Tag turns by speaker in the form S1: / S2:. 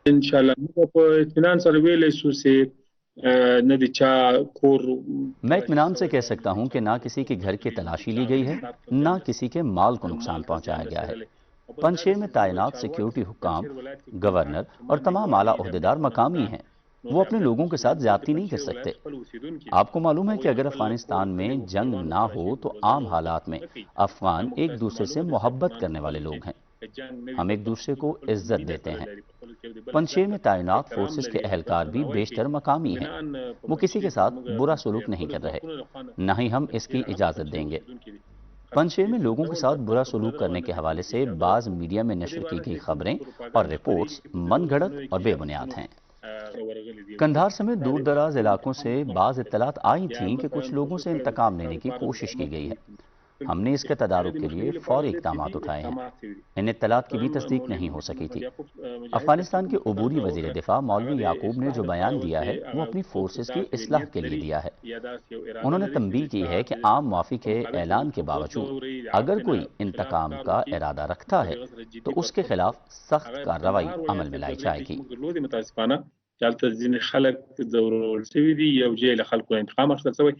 S1: انشاءالله موږ په اطمینان سره ویلی شو چې نه د چا کور
S2: میں اطمینان سے کہہ سکتا ہوں کہ نہ کسی کے گھر کی تلاشی لی گئی ہے، نہ کسی کے مال کو نقصان پہنچایا گیا ہے۔ پنجشیر میں تعینات سیکیورٹی حکام، گورنر اور تمام اعلیٰ عہدیدار مقامی ہیں، وہ اپنے لوگوں کے ساتھ زیادتی نہیں کر سکتے۔ آپ کو معلوم ہے کہ اگر افغانستان میں جنگ نہ ہو تو عام حالات میں افغان ایک دوسرے سے محبت کرنے والے لوگ ہیں، ہم ایک دوسرے کو عزت دیتے ہیں۔ پنجشیر میں تعینات فورسز کے اہلکار بھی بیشتر مقامی ہیں، وہ کسی کے ساتھ برا سلوک نہیں کر رہے، نہ ہی ہم اس کی اجازت دیں گے۔ پنجشیر میں لوگوں کے ساتھ برا سلوک کرنے کے حوالے سے بعض میڈیا میں نشر کی گئی خبریں اور رپورٹس من گھڑت اور بے بنیاد ہیں۔ قندھار سمیت دور دراز علاقوں سے بعض اطلاعات آئی تھیں کہ کچھ لوگوں سے انتقام لینے کی کوشش کی گئی ہے۔ ہم نے اس کے تدارک کے لیے فوری اقدامات اٹھائے ہیں۔ ان اطلاعات کی بھی تصدیق نہیں ہو سکی تھی۔ افغانستان کے عبوری وزیر دفاع مولوی یعقوب نے جو بیان دیا ہے وہ اپنی فورسز کی اصلاح کے لیے دیا ہے۔ انہوں نے تنبیہ کی ہے کہ عام معافی کے اعلان کے باوجود اگر کوئی انتقام کا ارادہ رکھتا ہے تو اس کے خلاف سخت کارروائی عمل میں لائی جائے گی۔
S1: هلته ځینې خلک ځورول شوي دي، یو ځای له خلکو انتقام اخیستل شوی